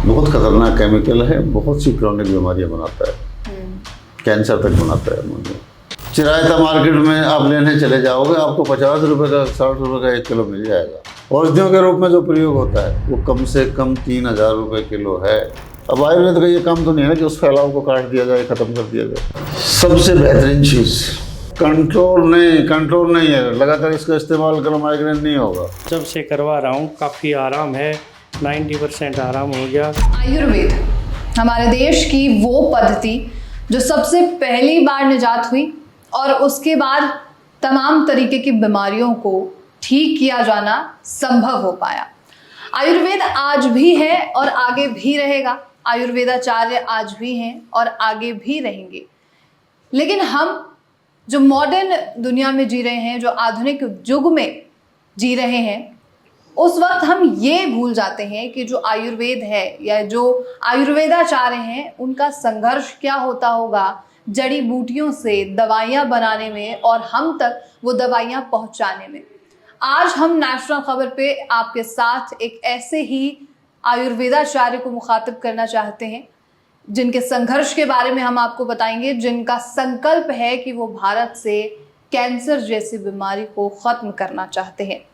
बहुत खतरनाक केमिकल है, बहुत सी क्रॉनिक बीमारियां बनाता है, कैंसर तक बनाता है अमोनिया। चिरायता मार्केट में आप लेने चले जाओगे, आपको 50 रुपये का 60 रुपये का 1 किलो मिल जाएगा। औषधियों के रूप में जो प्रयोग होता है वो कम से कम 3000 रुपये किलो है। अब आयुर्वेद का ये काम तो नहीं है ना कि उस फैलाव को काट दिया जाए, ख़त्म कर दिया जाए। सबसे बेहतरीन चीज़ कंट्रोल नहीं है, लगातार इसका इस्तेमाल करो, माइग्रेन नहीं होगा। जब से करवा रहा हूँ काफ़ी आराम है, 90% आराम हो गया। आयुर्वेद हमारे देश की वो पद्धति जो सबसे पहली बार निजात हुई और उसके बाद तमाम तरीके की बीमारियों को ठीक किया जाना संभव हो पाया। आयुर्वेद आज भी है और आगे भी रहेगा। आयुर्वेदाचार्य आज भी हैं और आगे भी रहेंगे। लेकिन हम जो मॉडर्न दुनिया में जी रहे हैं, जो आधुनिक युग में जी रहे हैं, उस वक्त हम ये भूल जाते हैं कि जो आयुर्वेद है या जो आयुर्वेदाचार्य हैं, उनका संघर्ष क्या होता होगा जड़ी बूटियों से दवाइयाँ बनाने में और हम तक वो दवाइयाँ पहुँचाने में। आज हम नेशनल खबर पे आपके साथ एक ऐसे ही आयुर्वेदाचार्य को मुखातिब करना चाहते हैं जिनके संघर्ष के बारे में हम आपको बताएंगे, जिनका संकल्प है कि वो भारत से कैंसर जैसी बीमारी को खत्म करना चाहते हैं।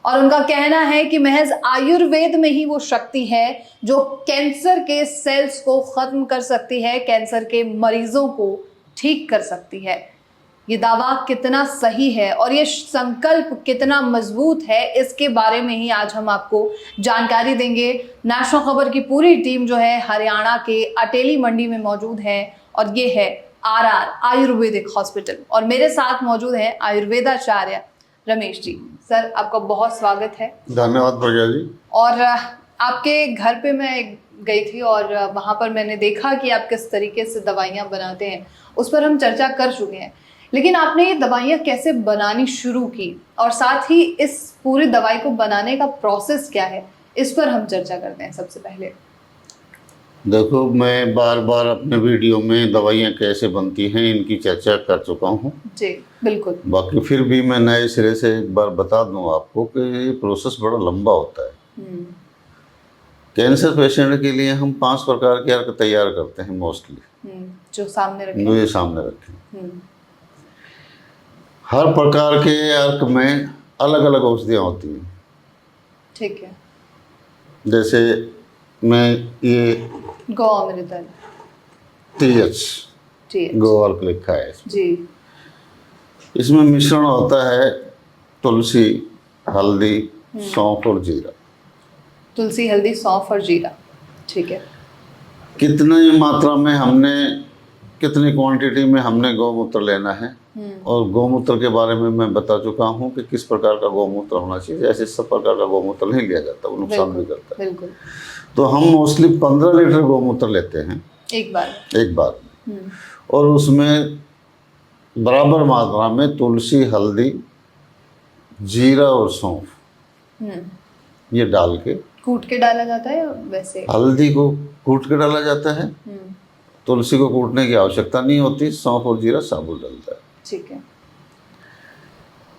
और उनका कहना है कि महज आयुर्वेद में ही वो शक्ति है जो कैंसर के सेल्स को खत्म कर सकती है, कैंसर के मरीजों को ठीक कर सकती है। ये दावा कितना सही है और ये संकल्प कितना मजबूत है, इसके बारे में ही आज हम आपको जानकारी देंगे। नेशनल खबर की पूरी टीम जो है हरियाणा के अटेली मंडी में मौजूद है और ये है आरआर आयुर्वेदिक हॉस्पिटल और मेरे साथ मौजूद है आयुर्वेदाचार्य रमेश जी। सर, आपका बहुत स्वागत है। धन्यवाद प्रज्ञा जी। और आपके घर पे मैं गई थी और वहाँ पर मैंने देखा कि आप किस तरीके से दवाइयाँ बनाते हैं, उस पर हम चर्चा कर चुके हैं। लेकिन आपने ये दवाइयाँ कैसे बनानी शुरू की और साथ ही इस पूरी दवाई को बनाने का प्रोसेस क्या है, इस पर हम चर्चा करते हैं। सबसे पहले देखो, मैं बार बार अपने वीडियो में दवाइयाँ कैसे बनती हैं इनकी चर्चा कर चुका हूँ जी, बिल्कुल। बाकी फिर भी मैं नए सिरे से एक बार बता दूँ आपको कि ये प्रोसेस बड़ा लंबा होता है। कैंसर पेशेंट के लिए हम 5 प्रकार के अर्क तैयार करते हैं मोस्टली, जो सामने रखे। जो ये सामने रखें। हर प्रकार के अर्क में अलग अलग औषधियाँ होती हैं। ठीक है। जैसे मैं ये गो अमृतल TH गो अर्क लिखा है जी। इसमें मिश्रण होता है तुलसी, हल्दी, सौंफ और जीरा। तुलसी, हल्दी, सौंफ और जीरा, ठीक है। कितनी मात्रा में हमने, कितनी क्वांटिटी में हमने गौमूत्र लेना है और गौमूत्र के बारे में मैं बता चुका हूँ कि किस प्रकार का गौमूत्र होना चाहिए। ऐसे सब प्रकार का गौमूत्र नहीं लिया जाता, वो नुकसान भी करता है। बिल्कुल। तो हम मोस्टली 15 लीटर गौमूत्र लेते हैं एक बार और उसमें बराबर मात्रा में तुलसी, हल्दी, जीरा और सौंफ ये डाल के, कूट के डाला जाता है या वैसे? हल्दी को कूट के डाला जाता है, तुलसी को कूटने की आवश्यकता नहीं होती, सौंफ और जीरा साबुत डलता है। ठीक है।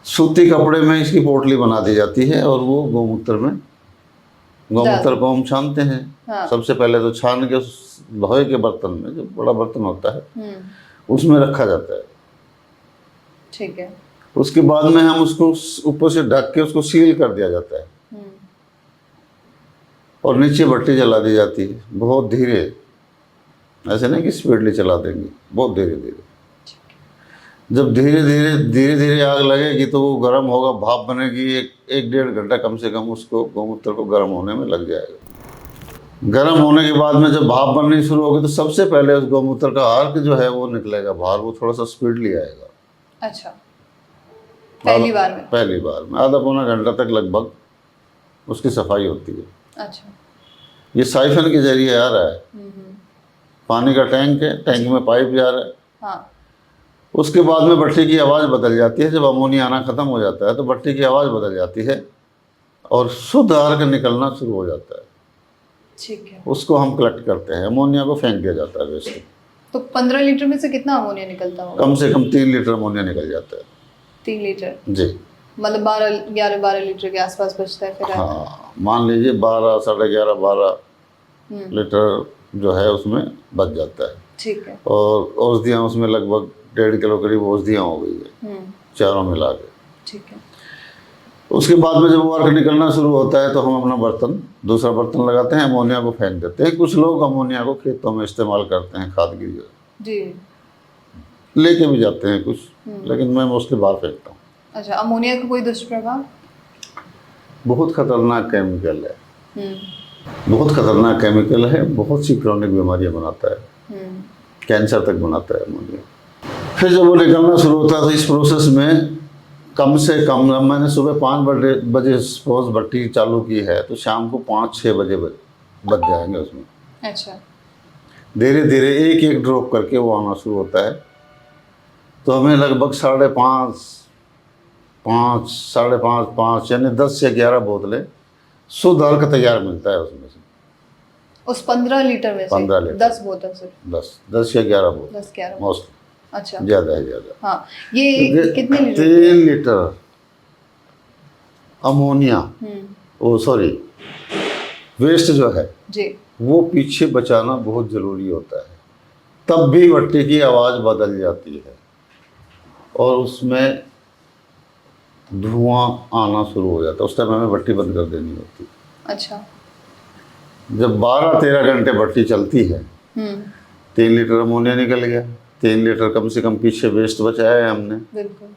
सूती कपड़े में इसकी पोटली बना दी जाती है और वो गौमूत्र को हम छानते हैं। हाँ। सबसे पहले तो छान के लोहे के बर्तन में, जो बड़ा बर्तन होता है, उसमें रखा जाता है। ठीक है। उसके बाद में हम उसको ऊपर से ढक के उसको सील कर दिया जाता है और नीचे भट्टी जला दी जाती है, बहुत धीरे, ऐसे नहीं कि स्पीडली चला देंगे, बहुत धीरे धीरे। जब धीरे धीरे आग लगेगी तो वो गर्म होगा, भाप बनेगी। एक 1.5 घंटा कम से कम उसको गौमूत्र को गर्म होने में लग जाएगा। गर्म होने के बाद में जब भाप बननी शुरू होगी तो सबसे पहले उस गौमूत्र का अर्क जो है वो निकलेगा बाहर, वो थोड़ा सा स्पीडली आएगा। अच्छा, पहली बार में आधा पौना घंटा तक लगभग उसकी सफाई होती है। अच्छा। ये साइफन के जरिए आ रहा है, पानी का टैंक है, टैंक में पाइप जा रहा है। हाँ। उसके बाद में भट्टी की आवाज़ बदल जाती है। जब अमोनिया आना ख़त्म हो जाता है तो भट्टी की आवाज़ बदल जाती है और शुद्ध अर्क निकलना शुरू हो जाता है। ठीक है। उसको हम कलेक्ट करते हैं, अमोनिया को फेंक दिया जाता है वैसे। तो 15 लीटर में से कितना अमोनिया निकलता होगा? कम से कम 3 लीटर अमोनिया निकल जाता है। 3 लीटर? जी। मतलब 11-12 लीटर के आसपास बचता है फिर? हाँ, मान लीजिए 12, 11:30, 12 लीटर जो है उसमें बच जाता है। ठीक है। और औषधियाँ उसमें लगभग 1.5 किलो करीब औषधियाँ हो गई है चारों मिला के। ठीक है। उसके बाद में जब वर्क निकलना शुरू होता है तो हम अपना दूसरा बर्तन लगाते हैं, अमोनिया को फेंक देते हैं। कुछ लोग अमोनिया को खेतों में इस्तेमाल करते हैं खाद की जगह, जी। लेके भी जाते हैं कुछ, लेकिन मैं मोस्टली बाहर फेंकता हूँ। अच्छा, अमोनिया का कोई दुष्प्रभाव? बहुत खतरनाक केमिकल है, बहुत खतरनाक केमिकल है, बहुत सी क्रॉनिक बीमारियां बनाता है, कैंसर तक बनाता है अमोनिया। फिर जब वो निकलना शुरू होता है तो इस प्रोसेस में कम से कम, मैंने सुबह 5 बजे सपोज भट्टी चालू की है तो शाम को 5-6 बजे बच जाएंगे उसमें। अच्छा। धीरे धीरे एक एक ड्रॉप करके वो आना शुरू होता है। तो हमें लगभग 5.5 यानी 10 से 11 बोतलें शुद्ध अर्क तैयार मिलता है उसमें से। उस 15 लीटर में से 15 लीटर 10 बोतल से 10 या 11 बोतल 10-11 मोस्ट। अच्छा, ज़्यादा है ज़्यादा। हाँ। ये कितने लीटर? 3 लीटर अमोनिया, ओ सॉरी, वेस्ट जो है जी। वो पीछे बचाना बहुत ज़रूरी होता है। तब भी भट्टी की आवाज़ बदल जाती है और उसमें धुआं आना शुरू हो जाता है। उस टाइम हमें भट्टी बंद कर देनी होती है। अच्छा। जब 12-13 घंटे भट्टी चलती है, 3 लीटर अमोनिया निकल गया, 3 लीटर कम से कम पीछे वेस्ट बचाया है हमने। बिल्कुल,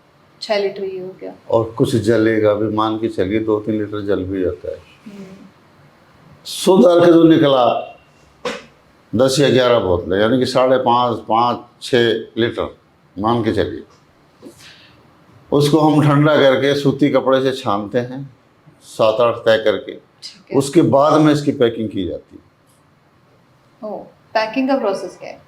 6 लीटर ये हो गया। और कुछ जलेगा भी, मान के चलिए 2-3 लीटर जल भी जाता है। शुद्ध अर्क जो निकला 10 या 11 बोतलें, यानी कि 5.5-6 लीटर मान के चलिए, उसको हम ठंडा करके सूती कपड़े से छानते हैं 7-8 तय करके। उसके बाद में इसकी पैकिंग की जाती है। ओ, पैकिंग का प्रोसेस क्या है?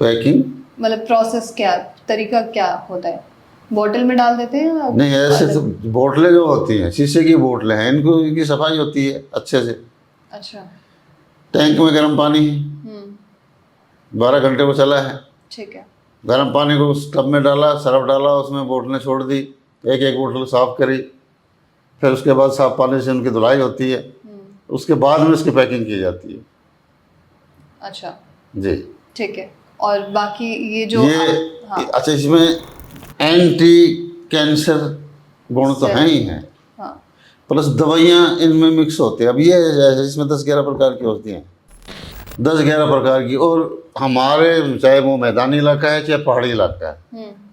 पैकिंग मतलब प्रोसेस क्या, तरीका क्या होता है? बोतल में डाल देते हैं? नहीं, ऐसे तो बोतलें जो होती हैं शीशे की बोतलें हैं, इनकी सफाई होती है अच्छे से। अच्छा। टैंक में गर्म पानी है, 12 घंटे को चला है। ठीक है। गर्म पानी को उस टब में डाला, सरफ डाला, उसमें बोतलें छोड़ दी, एक एक बोतल साफ़ करी, फिर उसके बाद साफ पानी से उनकी धुलाई होती है। उसके बाद में इसकी पैकिंग की जाती है। अच्छा जी, ठीक है। और बाकी ये जो हाँ। अच्छा, इसमें एंटी कैंसर गुण तो हैं ही हैं, हाँ। प्लस दवाइयाँ इनमें मिक्स होती है। अब ये है इसमें 10-11 प्रकार की होती हैं, 10-11 प्रकार की। और हमारे चाहे वो मैदानी इलाका है चाहे पहाड़ी इलाका है,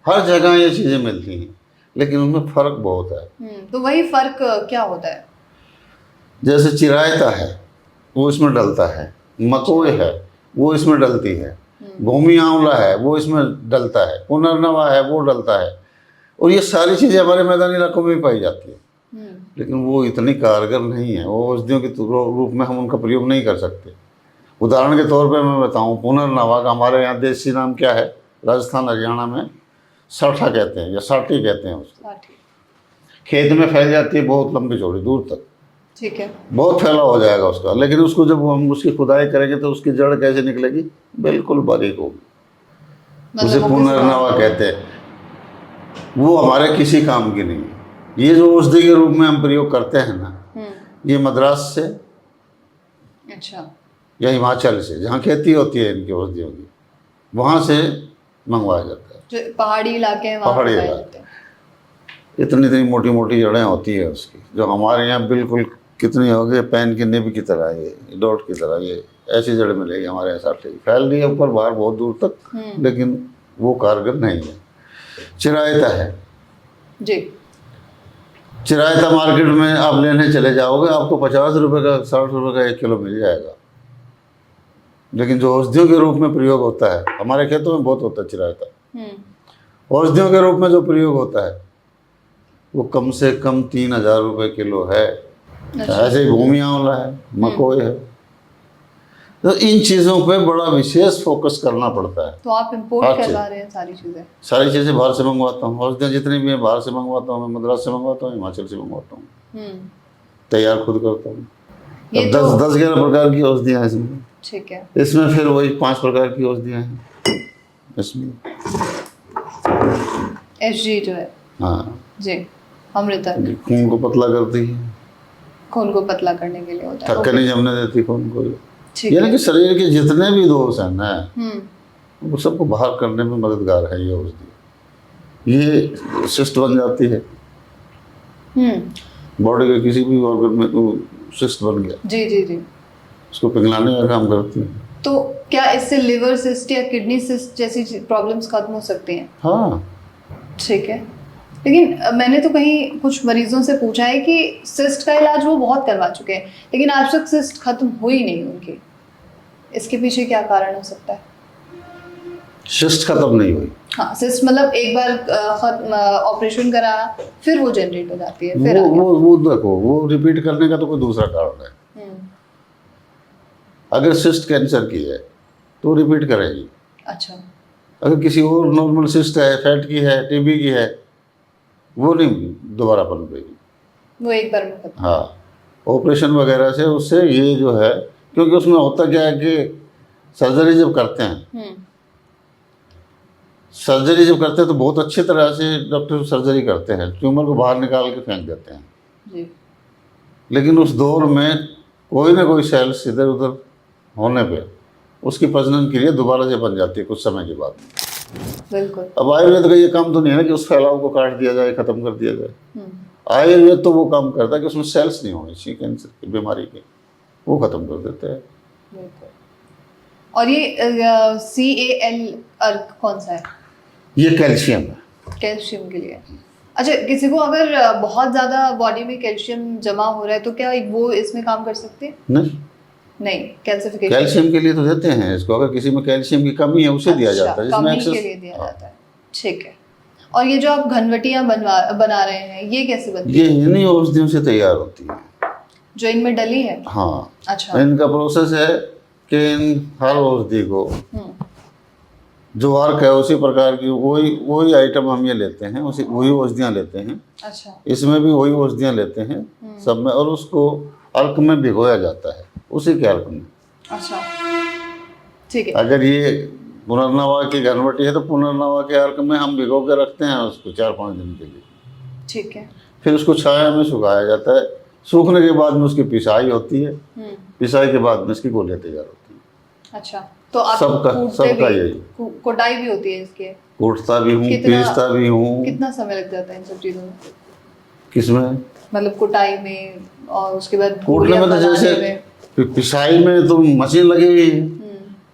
हर जगह ये चीज़ें मिलती हैं, लेकिन उनमें फ़र्क बहुत है। तो वही फ़र्क क्या होता है? जैसे चिरायता है वो इसमें डलता है, मकोए है वो इसमें डलती है, भूमि आंवला है वो इसमें डलता है, पुनर्नवा है वो डलता है। और ये सारी चीज़ें हमारे मैदानी इलाकों में भी पाई जाती है, लेकिन वो इतनी कारगर नहीं है। वो औषधियों के रूप में हम उनका प्रयोग नहीं कर सकते। उदाहरण के तौर पे मैं बताऊं, पुनर्नवा का हमारे यहाँ देसी नाम क्या है, राजस्थान हरियाणा में साठा कहते हैं या साठी कहते हैं उसको। खेत में फैल जाती है बहुत लंबी चौड़ी दूर तक, ठीक है, बहुत फैला हो जाएगा उसका। लेकिन उसको जब हम उसकी खुदाई करेंगे तो उसकी जड़ कैसे निकलेगी, बिल्कुल बारीक होगी, उसे पुनर्नवा कहते हैं। वो हमारे किसी काम की नहीं है। ये जो औषधि के रूप में हम प्रयोग करते हैं ना, ये मद्रास से, अच्छा, या हिमाचल से जहाँ खेती होती है इनकी औषधियों की, वहाँ से मंगवाया जाता है। जो पहाड़ी इलाके हैं वहाँ पहाड़ी इलाके, इतनी इतनी मोटी मोटी जड़ें होती है उसकी, जो हमारे यहाँ बिल्कुल कितनी हो गई, पेन की निब की तरह, ये डॉट की तरह, ये ऐसी जड़ मिलेगी हमारे यहाँ। साथ फैल रही है ऊपर बाहर बहुत दूर तक, लेकिन वो कारगर नहीं है। चिरायता है जी, चिरायता मार्केट में आप लेने चले जाओगे, आपको 50 रुपये का 60 रुपये का 1 किलो मिल जाएगा। लेकिन जो औषधियों के रूप में प्रयोग होता है, हमारे खेतों में बहुत होता है चिरायता। औषधियों के रूप में जो प्रयोग होता है वो कम से कम 3000 रुपये किलो है। ऐसे ही भूमि आंवला है, मकोए है। तो इन चीज़ों पे बड़ा विशेष फोकस करना पड़ता है। तो आप इंपोर्ट करवा रहे हैं सारी चीज़ें? सारी चीज़ें बाहर से मंगवाता हूँ। औषधियाँ जितनी भी हैं बाहर से मंगवाता हूँ, मैं मद्रास से मंगवाता हूँ, हिमाचल से मंगवाता हूँ, तैयार खुद करता हूँ। 10-11 प्रकार की औषधियाँ इसमें। ठीक है। इसमें फिर वही 5 प्रकार की औषधियाँ हैं इसमें। SG जो है, हाँ जी, अमृता, खून को पतला करती है, खून को पतला करने के लिए होता है। थक्का नहीं जमने देती खून को। ठीक यानी है। कि शरीर के जितने भी दोष हैं ना, हम्म। वो सबको बाहर करने में मददगार है ये औषधि। ये सिस्ट बन जाती है बॉडी के किसी भी ऑर्गन में, तो सिस्ट बन गया, जी जी जी। उसको पिघलाने का काम करती है। तो क्या इससे लिवर सिस्ट या किडनी सिस्ट जैसी प्रॉब्लम्स खत्म हो सकती हैं? हाँ, ठीक है। लेकिन मैंने तो कहीं कुछ मरीजों से पूछा है कि सिस्ट का इलाज वो बहुत करवा चुके हैं, लेकिन आज तक सिस्ट खत्म हुई नहीं उनकी। इसके पीछे क्या कारण हो सकता है? सिस्ट खत्म नहीं हुई। हाँ, सिस्ट मतलब एक बार ऑपरेशन करा फिर वो जनरेट हो जाती है, फिर वो देखो, वो रिपीट करने का तो कोई दूसरा कारण है। अगर सिस्ट कैंसर की है तो रिपीट करेगी। अच्छा। अगर किसी और नॉर्मल सिस्ट है, फैट की है, टीबी की है, वो नहीं दोबारा पनपेगी, वो एक बार में खत्म। हाँ, ऑपरेशन वगैरह से उससे ये जो है, क्योंकि उसमें होता क्या है कि सर्जरी जब करते हैं, सर्जरी जब करते हैं तो बहुत अच्छी तरह से डॉक्टर सर्जरी करते हैं, ट्यूमर को बाहर निकाल के फेंक देते हैं जी। लेकिन उस दौर में कोई ना कोई सेल्स इधर उधर होने पे उसकी प्रजनन क्रिया दोबारा से बन जाती है कुछ समय के बाद। बिल्कुल। अब आयुर्वेद का ये काम तो नहीं है ना कि उस फैलाव को काट दिया जाए, खत्म कर दिया जाए। आयुर्वेद तो वो काम करता है कि उसमें सेल्स नहीं होने चाहिए कैंसर की बीमारी के, वो खत्म कर देते हैं। बिल्कुल। और ये CAL अर्क कौन सा है? ये कैल्शियम है। कैल्शियम के लिए। अच्छा, किसी को अगर बहुत ज़्यादा बॉडी में कैल्शियम जमा हो रहा है तो क्या वो इसमें काम कर सकते हैं? नहीं, कैल्सिफिकेशन कैल्शियम के लिए तो देते हैं इसको। अगर किसी में कैल्शियम की कमी है उसे दिया जाता है, कमी के लिए दिया जाता है। ठीक है। और ये जो आप घनवटियाँ बना रहे हैं, ये कैसे बनती है? ये इन्हीं औषधियों से तैयार होती है जो इनमें डली है? हाँ। अच्छा। इनका प्रोसेस है कि इन हर औषधि को जो अर्क है उसी प्रकार की वही आइटम हम ये लेते हैं, उसी वही औषधियाँ लेते हैं। अच्छा। इसमें भी वही औषधियाँ लेते हैं सब में, और उसको अर्क में भिगोया जाता है, उसी के अर्क में। अच्छा, ठीक है। अगर ये पुनर्नवा की घनवटी है तो पुनर्नवा के अर्क में हम भिगो के रखते हैं उसको 4-5 दिन के लिए। ठीक है। फिर उसको छाया में सुखाया जाता है। सूखने के बाद में उसकी पिसाई होती है, पिसाई के बाद में इसकी गोलियां तैयार होती हैं। अच्छा, तो आप सबका यही कुटाई भी होती है इसके? कूटता भी हूँ, पीसता भी हूँ। कितना समय लग जाता है इन सब चीज़ों में? किसमें? मतलब कुटाई में, और उसके बाद कूटने में तो जैसे पिसाई में तो मशीन लगी हुई है,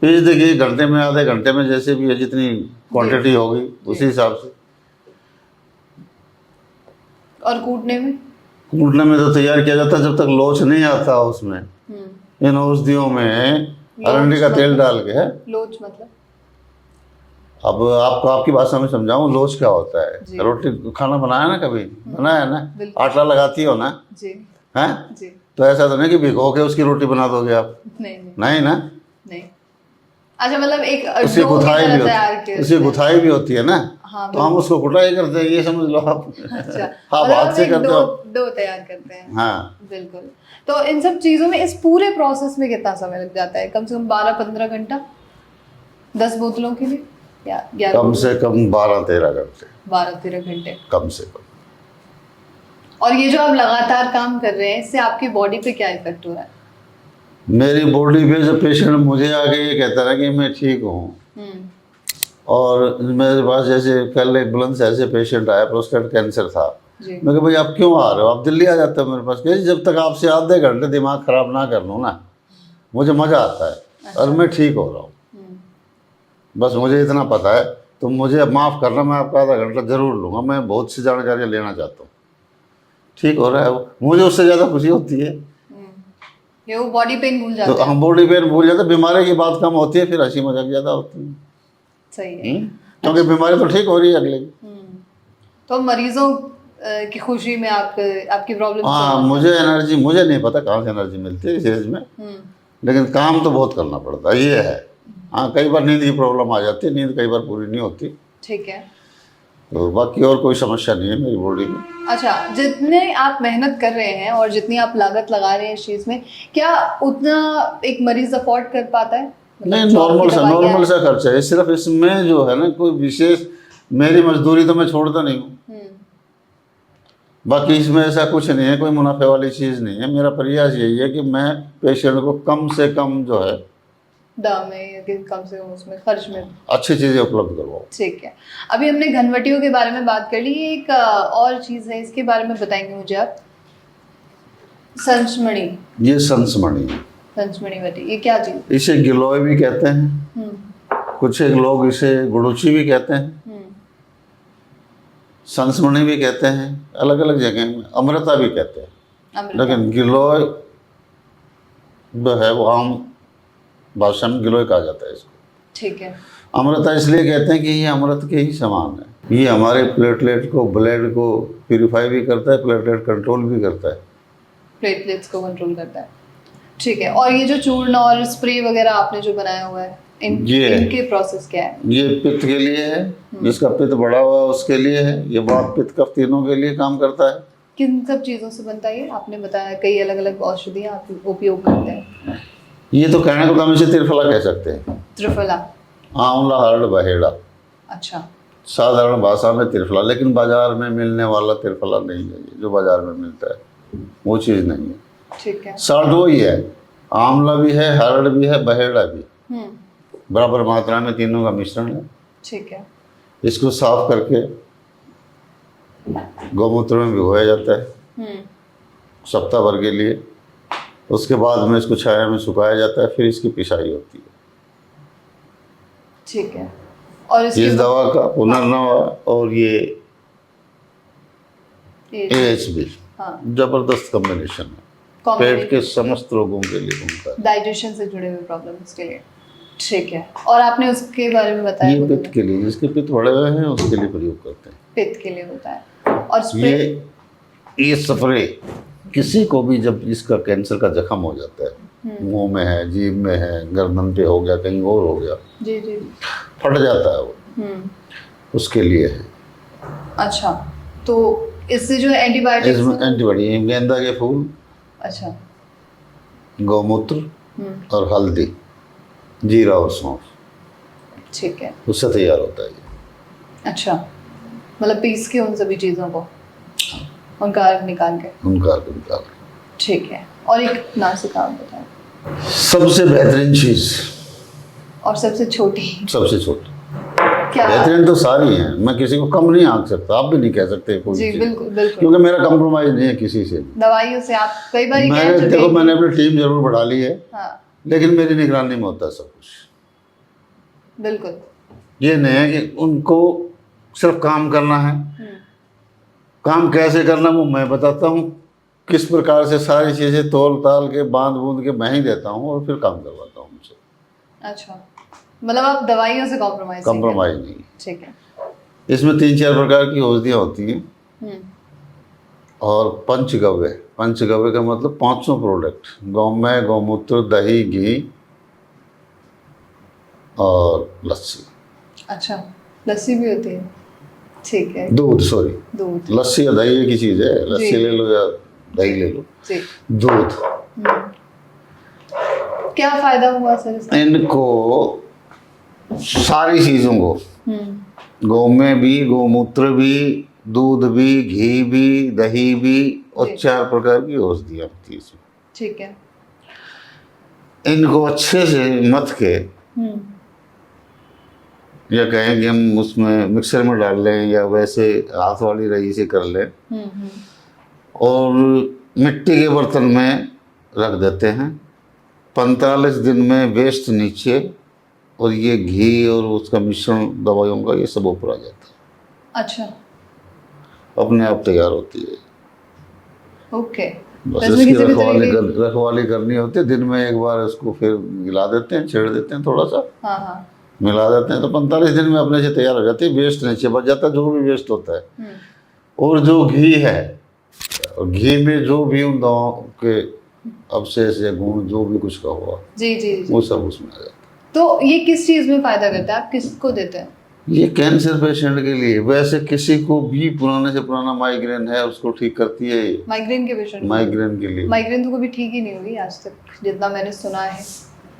पीस देगी घंटे में, आधे घंटे में, जैसे भी है जितनी क्वांटिटी होगी उसी हिसाब से। और कूटने में? कूटने में तो तैयार किया जाता है जब तक लोच नहीं आता उसमें। इन औषधियों में अरंडी का तेल डाल के है। लोच मतलब? अब आपको आपकी भाषा में समझाऊं, लोच क्या होता है। रोटी खाना बनाया ना, कभी बनाया ना, आटा लगाती हो ना जी, हैं जी। तो ऐसा तो नहीं कि भिगो के उसकी रोटी बना दोगे आप, नहीं ना। नहीं। अच्छा, मतलब एक उसकी गुथाई भी होती है ना। हाँ, तो हम उसको कुटाई करते हैं, ये समझ लो आप। अच्छा, आप हाथ से करते हो, डो तैयार करते हैं। हाँ, बिल्कुल। तो इन सब चीज़ों में, इस पूरे प्रोसेस में कितना समय लग जाता है? कम से कम 12-15 घंटा 10 बोतलों के लिए, या 11? कम से कम 12-13 घंटे। 12-13 घंटे कम से कम। और ये जो आप लगातार काम कर रहे हैं, इससे आपकी बॉडी पे क्या इफेक्ट हो रहा है? मेरी बॉडी पे जो पेशेंट मुझे आके ये कहता है कि मैं ठीक हूँ, और मेरे पास जैसे कल एक बुलंद शहर से पेशेंट आया, प्रोस्टेट कैंसर था। मैं कहा भाई आप क्यों आ रहे हो, आप दिल्ली आ जाते हो मेरे पास। कहे जब तक आपसे आधे घंटे दिमाग खराब ना कर लूँ ना, मुझे मज़ा आता है। अच्छा। और मैं ठीक हो रहा हूँ, बस मुझे इतना पता है, तो मुझे माफ़ करना, मैं आपका आधा घंटा ज़रूर लूँगा। मैं बहुत सी जानकारियाँ लेना चाहता हूँ। ठीक हो रहा है वो, मुझे उससे ज़्यादा खुशी होती है। ये वो बॉडी पेन भूल जाते तो हम बॉडी पेन भूल जाते, बीमारी की बात कम होती है, फिर हंसी मजाक ज़्यादा होती है। सही है। क्योंकि बीमारी तो ठीक हो रही है अगले की। तो मरीजों की खुशी में आपकी प्रॉब्लम? हाँ, मुझे एनर्जी, मुझे नहीं पता कहाँ से एनर्जी मिलती है इस एज में, लेकिन काम तो बहुत करना पड़ता है, ये है। हाँ, कई बार नींद की प्रॉब्लम आ जाती है, नींद कई बार पूरी नहीं होती। ठीक है। तो बाकी और कोई समस्या नहीं है मेरी बॉडी में। अच्छा, जितने आप मेहनत कर रहे हैं और जितनी आप लागत लगा रहे हैं इस चीज़ में, क्या उतना एक मरीज अफोर्ड कर पाता है? नहीं, नॉर्मल सा खर्चा है सिर्फ। इसमें जो है ना, कोई विशेष मेरी मजदूरी तो मैं छोड़ता नहीं हूँ। बाकी इसमें ऐसा कुछ नहीं है, कोई मुनाफे वाली चीज़ नहीं है। मेरा प्रयास यही है कि मैं पेशेंट को कम से कम जो है दाम में या कि कम से कम उसमें खर्च में। अच्छी चीज़ें उपलब्ध करवाऊँ। ठीक है, अभी हमने घनवटियों के बारे में बात कर ली, एक और चीज़ है, इसके बारे में बताएंगे मुझे आप? संचमणि। ये संसमणि है, संचमणि वटी, ये क्या चीज़? इसे गिलोय भी कहते हैं, कुछ एक लोग इसे गुड़ुची भी कहते हैं, संसमणि भी कहते हैं, अलग अलग जगह में अमृता भी कहते हैं। अमृता। लेकिन गिलोय जो है वो आम भाषा में गिलोय कहा जाता है इसको। ठीक है। अमृता इसलिए कहते हैं कि ये अमृत के ही समान है। ये हमारे प्लेटलेट को, ब्लड को प्यूरिफाई भी करता है, प्लेटलेट कंट्रोल भी करता है, प्लेटलेट्स को कंट्रोल करता है। ठीक है, और ये जो चूर्ण और स्प्रे वगैरह आपने जो बनाया हुआ है, इनके प्रोसेस क्या है? ये पित्त के लिए है, जिसका पित्त बढ़ा हुआ है उसके लिए है। ये वात पित्त कफ तीनों के लिए काम करता है। किन सब चीज़ों से बनता है ये? आपने बताया कई अलग अलग औषधियाँ आप उपयोग करते हैं। ये तो कहने को तो हम इसे त्रिफला कह सकते हैं। त्रिफला। आंवला, हरड़, बहेड़ा, अच्छा। साधारण भाषा में त्रिफला, लेकिन बाजार में मिलने वाला त्रिफला नहीं है। ये जो बाजार में मिलता है वो चीज़ नहीं है। ठीक है। साल्ट वही है, आंवला भी है, हरड़ भी है, बहेड़ा भी, बराबर मात्रा में तीनों का मिश्रण है। ठीक है। इसको साफ करके गौमूत्र में भिगोया जाता है सप्ताह भर के लिए। उसके बाद में इसको छाया में सुखाया जाता है, फिर इसकी पिसाई होती है। ठीक है। और इस दवा का पुनर्नवा और ये AHB जबरदस्त कॉम्बिनेशन है, पेट के समस्त रोगों के लिए उनका, डाइजेशन से जुड़े हुए प्रॉब्लम्स के लिए। ठीक है, और आपने उसके बारे में बताया? ये पित्त के लिए, जिसके पित्त बढ़े हुए हैं उसके लिए प्रयोग करते हैं। पित्त के लिए होता है। और स्प्रे? ये स्प्रे किसी को भी जब इसका कैंसर का जख्म हो जाता है, मुंह में है, जीभ में है, गर्दन पे हो गया, कहीं और हो गया, जी जी, फट जाता है वो, उसके लिए है। अच्छा, तो इससे जो एंटीबायोटिक्स? इसमें एंटीबायोटिक, गेंदा के फूल, अच्छा, गौमूत्र और हल्दी, जीरा और सौंफ, ठीक है, उससे तैयार होता है ये। अच्छा, मतलब पीस के उन सभी चीज़ों को, उनका अर्क निकाल के? उनका अर्क निकाल के। ठीक है, और एक नासिका आप बताएं। सबसे बेहतरीन चीज़ और सबसे छोटी? सबसे छोटी। क्या? बेहतरीन तो सारी हैं, मैं किसी को कम नहीं आंक सकता, आप भी नहीं कह सकते कोई जी चीज़। बिल्कुल बिल्कुल, क्योंकि मेरा कंप्रोमाइज नहीं है किसी से। दवाइयों से आप कई बार मैंने अपनी टीम जरूर बढ़ा ली है, लेकिन मेरी निगरानी में होता है सब कुछ। बिल्कुल, ये नहीं है कि उनको सिर्फ काम करना है, काम कैसे करना वो मैं बताता हूँ, किस प्रकार से सारी चीज़ें तोल ताल के बांध बूंद के मैं ही देता हूँ और फिर काम करवाता हूँ उनसे। अच्छा, मतलब आप दवाइयों से कॉम्प्रोमाइज नहीं। ठीक है। इसमें 3-4 प्रकार की औषधियाँ होती हैं और पंचगव्य का मतलब 500 प्रोडक्ट, गौमय, गौमूत्र, दही, घी और लस्सी। अच्छा, लस्सी भी होती है? ठीक है। दूध, लस्सी या दही एक ही चीज़ है, लस्सी ले लो या दही ले लो। दूध। क्या फायदा हुआ सर इसका? इनको सारी चीज़ों को, गौमय भी, गौमूत्र भी, दूध भी, घी भी, दही भी और 4 प्रकार की औषधियाँ होती है इसमें। ठीक है। इनको अच्छे से मथ के, या कहें कि हम उसमें मिक्सर में डाल लें या वैसे हाथ वाली रही से कर लें, और मिट्टी के बर्तन में रख देते हैं। 45 दिन में वेस्ट नीचे, और ये घी और उसका मिश्रण दवाइयों का ये सब ऊपर आ जाता है। अच्छा, अपने आप तैयार होती है। ओके। बस इसकी रखवाली करनी होती है। दिन में एक बार इसको फिर मिला देते हैं, छेड़ देते हैं थोड़ा सा, मिला देते हैं, तो 45 दिन में अपने से तैयार हो जाती है। वेस्ट नीचे बच जाता है, जो भी वेस्ट होता है। और जो घी है, और घी में जो भी उन दवाओं के अवशेष या गुण जो भी कुछ का हुआ, जी, वो सब उसमें आ जाता है। तो ये किस चीज़ में फ़ायदा करता है? आप किसको देते हैं? ये कैंसर पेशेंट के लिए। वैसे किसी को भी पुराने से पुराना माइग्रेन है उसको ठीक करती है ये। माइग्रेन के पेशेंट? माइग्रेन के लिए। माइग्रेन तो कभी ठीक ही नहीं हुई आज तक, जितना मैंने सुना है,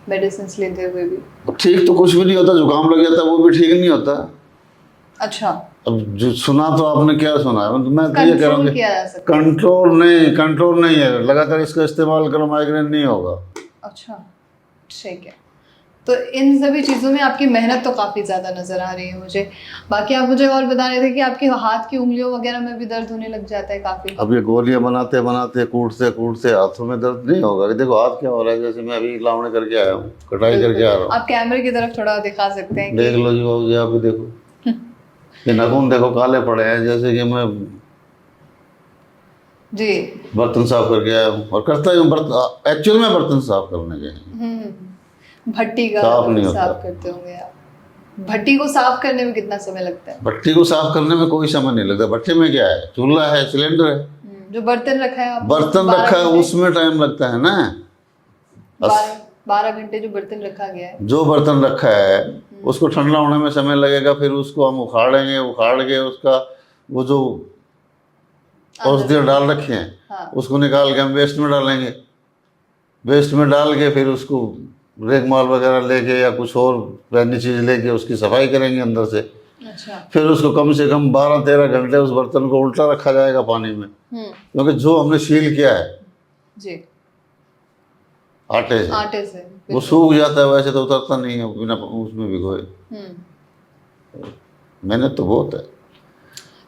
मेडिसिन लेते हुए भी। ठीक तो कुछ भी नहीं होता, जुकाम लग जाता है वो भी ठीक नहीं होता। अच्छा, अब जो सुना तो आपने क्या सुना है, मैं तो ये कह रहा हूँ कंट्रोल कि किया जा सकता है। कंट्रोल नहीं है, लगातार इसका इस्तेमाल करो माइग्रेन नहीं होगा। अच्छा, ठीक है। तो इन सभी चीज़ों में आपकी मेहनत तो काफ़ी ज़्यादा नज़र आ रही है मुझे। बाकी आप मुझे और बता रहे थे कि आपके हाथ की उंगलियों वगैरह में भी दर्द होने लग जाता है काफ़ी। अब ये गोलियां बनाते बनाते कूटते हाथों में दर्द नहीं होगा। देखो हाथ क्या हो रहा है, जैसे मैं अभी लावणी करके आया हूँ, कटाई करके आ रहा हूँ। आप कैमरे की तरफ थोड़ा दिखा सकते हैं देख लो जी बाबू जी, आप भी देखो ये नाखून देखो काले पड़े हैं, जैसे कि मैं जी। बर्तन साफ करके आया हूँ और करता ही हूँ। बर्तन एक्चुअल में बर्तन साफ करने के हैं। भट्टी का साफ नहीं होता। साफ करते होंगे आप। भट्टी को साफ करने में कितना समय लगता है? भट्टी को साफ करने में कोई समय नहीं लगता। भट्टी में क्या है, चूल्हा है, सिलेंडर है, जो बर्तन रखा है आप, बर्तन रखा है, उसमें टाइम लगता है ना। 12 घंटे जो बर्तन रखा गया है, जो बर्तन रखा है उसको ठंडा होने में समय लगेगा, फिर उसको हम उखाड़ेंगे, उखाड़ के उसका वो जो औषधियाँ डाल रखे हैं हाँ। उसको निकाल के हम वेस्ट में डालेंगे। वेस्ट में डाल के फिर उसको रेगमाल वगैरह लेके या कुछ और पैनी चीज़ लेके उसकी सफाई करेंगे अंदर से। अच्छा। फिर उसको कम से कम 12-13 घंटे उस बर्तन को उल्टा रखा जाएगा पानी में, क्योंकि जो हमने सील किया है जी आटे से वो सूख जाता है, वैसे तो उतरता नहीं है बिना उसमें भिगोए। मेहनत तो बहुत है।